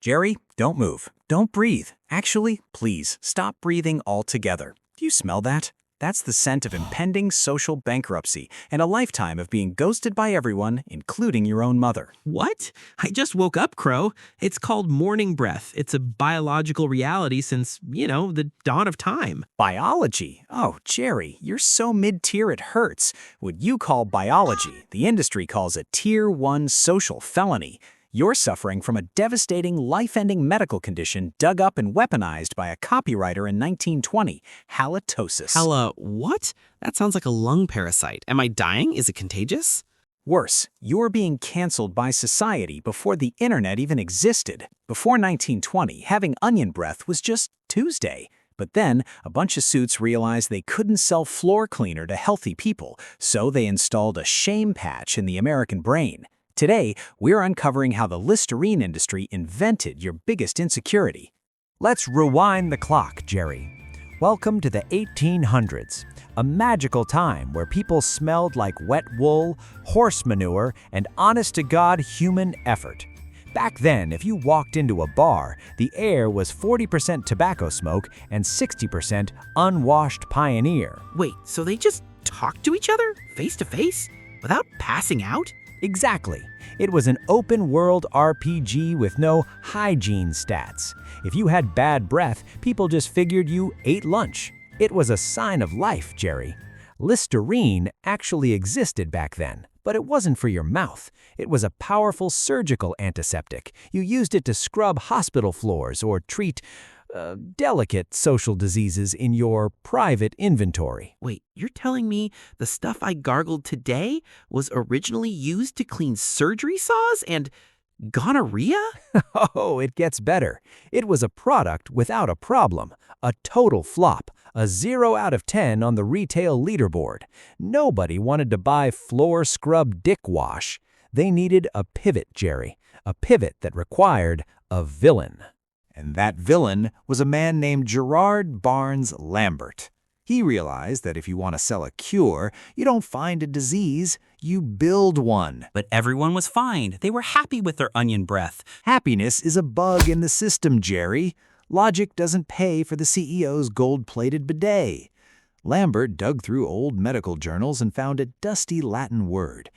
Jerry, don't move. Don't breathe. Actually, please, stop breathing altogether. Do you smell that? That's the scent of impending social bankruptcy and a lifetime of being ghosted by everyone, including your own mother. What? I just woke up, Crow. It's called morning breath. It's a biological reality since, the dawn of time. Biology? Oh, Jerry, you're so mid-tier it hurts. What you call biology, the industry calls a Tier-1 Social Felony. You're suffering from a devastating, life-ending medical condition dug up and weaponized by a copywriter in 1920, halitosis. What? That sounds like a lung parasite. Am I dying? Is it contagious? Worse, you're being canceled by society before the internet even existed. Before 1920, having onion breath was just Tuesday. But then, a bunch of suits realized they couldn't sell floor cleaner to healthy people, so they installed a shame patch in the American brain. Today, we're uncovering how the Listerine industry invented your biggest insecurity. Let's rewind the clock, Jerry. Welcome to the 1800s, a magical time where people smelled like wet wool, horse manure, and honest-to-God human effort. Back then, if you walked into a bar, the air was 40% tobacco smoke and 60% unwashed pioneer. Wait, so they just talk to each other, face to face, without passing out? Exactly. It was an open-world RPG with no hygiene stats. If you had bad breath, people just figured you ate lunch. It was a sign of life, Jerry. Listerine actually existed back then, but it wasn't for your mouth. It was a powerful surgical antiseptic. You used it to scrub hospital floors or treat delicate social diseases in your private inventory. Wait, you're telling me the stuff I gargled today was originally used to clean surgery saws and gonorrhea? Oh, it gets better. It was a product without a problem, a total flop, a 0 out of 10 on the retail leaderboard. Nobody wanted to buy floor scrub dick wash. They needed a pivot, Jerry, a pivot that required a villain. And that villain was a man named Gerard Barnes Lambert. He realized that if you want to sell a cure, you don't find a disease, you build one. But everyone was fine. They were happy with their onion breath. Happiness is a bug in the system, Jerry. Logic doesn't pay for the CEO's gold-plated bidet. Lambert dug through old medical journals and found a dusty Latin word,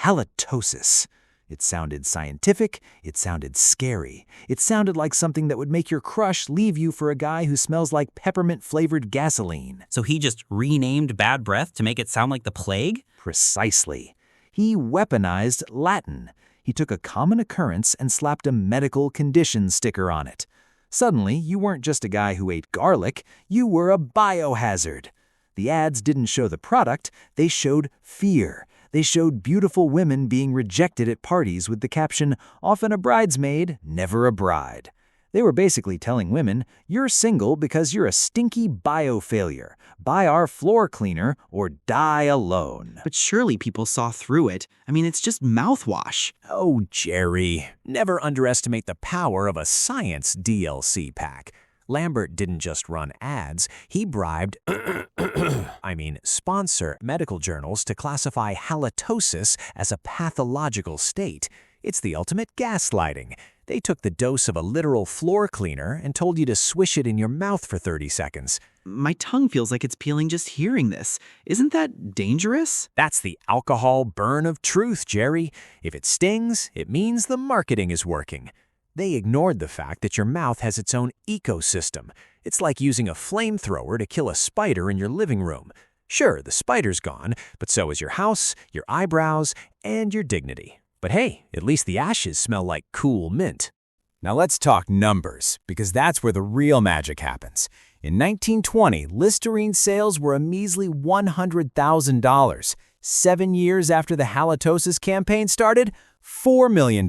halitosis. It sounded scientific, it sounded scary. It sounded like something that would make your crush leave you for a guy who smells like peppermint-flavored gasoline. So he just renamed bad breath to make it sound like the plague? Precisely. He weaponized Latin. He took a common occurrence and slapped a medical condition sticker on it. Suddenly, you weren't just a guy who ate garlic, you were a biohazard. The ads didn't show the product, they showed fear. They showed beautiful women being rejected at parties with the caption, "Often a bridesmaid, never a bride." They were basically telling women, you're single because you're a stinky bio-failure. Buy our floor cleaner or die alone. But surely people saw through it. I mean, it's just mouthwash. Oh, Jerry, never underestimate the power of a science DLC pack. Lambert didn't just run ads, he bribed, sponsor medical journals to classify halitosis as a pathological state. It's the ultimate gaslighting. They took the dose of a literal floor cleaner and told you to swish it in your mouth for 30 seconds. My tongue feels like it's peeling just hearing this. Isn't that dangerous? That's the alcohol burn of truth, Jerry. If it stings, it means the marketing is working. They ignored the fact that your mouth has its own ecosystem. It's like using a flamethrower to kill a spider in your living room. Sure, the spider's gone, but so is your house, your eyebrows, and your dignity. But hey, at least the ashes smell like cool mint. Now let's talk numbers, because that's where the real magic happens. In 1920, Listerine sales were a measly $100,000. 7 years after the halitosis campaign started, $4 million.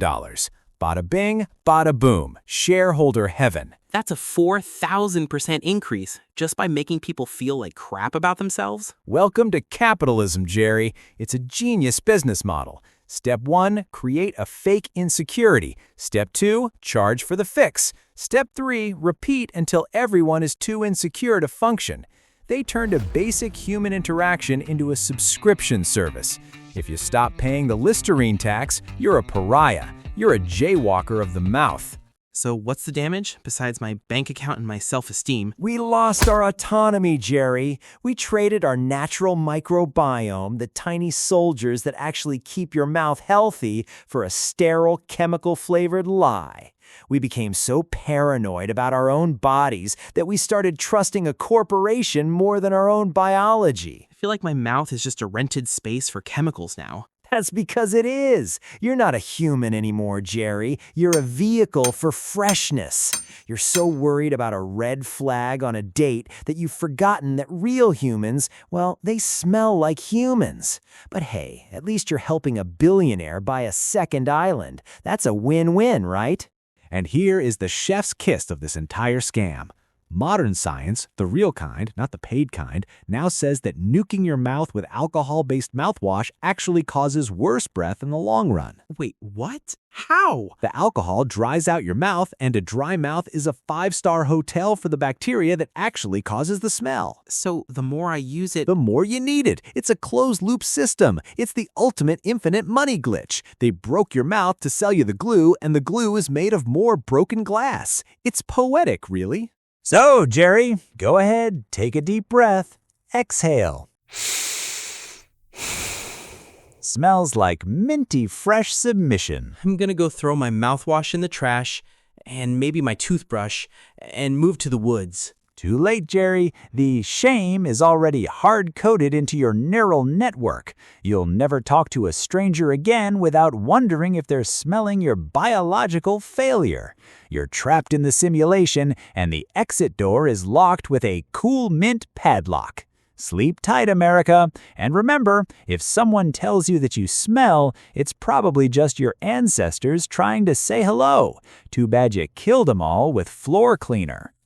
Bada bing, bada boom, shareholder heaven. That's a 4,000% increase just by making people feel like crap about themselves. Welcome to capitalism, Jerry. It's a genius business model. Step 1, create a fake insecurity. Step 2, charge for the fix. Step 3, repeat until everyone is too insecure to function. They turned a basic human interaction into a subscription service. If you stop paying the Listerine tax, you're a pariah. You're a jaywalker of the mouth. So what's the damage, besides my bank account and my self-esteem? We lost our autonomy, Jerry. We traded our natural microbiome, the tiny soldiers that actually keep your mouth healthy, for a sterile, chemical-flavored lie. We became so paranoid about our own bodies that we started trusting a corporation more than our own biology. I feel like my mouth is just a rented space for chemicals now. That's because it is. You're not a human anymore, Jerry. You're a vehicle for freshness. You're so worried about a red flag on a date that you've forgotten that real humans, well, they smell like humans. But hey, at least you're helping a billionaire buy a second island. That's a win-win, right? And here is the chef's kiss of this entire scam. Modern science, the real kind, not the paid kind, now says that nuking your mouth with alcohol-based mouthwash actually causes worse breath in the long run. Wait, what? How? The alcohol dries out your mouth, and a dry mouth is a 5-star hotel for the bacteria that actually causes the smell. So the more I use it, The more you need it. It's a closed-loop system. It's the ultimate infinite money glitch. They broke your mouth to sell you the glue, and the glue is made of more broken glass. It's poetic, really. So, Jerry, go ahead, take a deep breath. Exhale. Smells like minty fresh submission. I'm gonna go throw my mouthwash in the trash, and maybe my toothbrush, and move to the woods. Too late, Jerry. The shame is already hard-coded into your neural network. You'll never talk to a stranger again without wondering if they're smelling your biological failure. You're trapped in the simulation, and the exit door is locked with a cool mint padlock. Sleep tight, America. And remember, if someone tells you that you smell, it's probably just your ancestors trying to say hello. Too bad you killed them all with floor cleaner.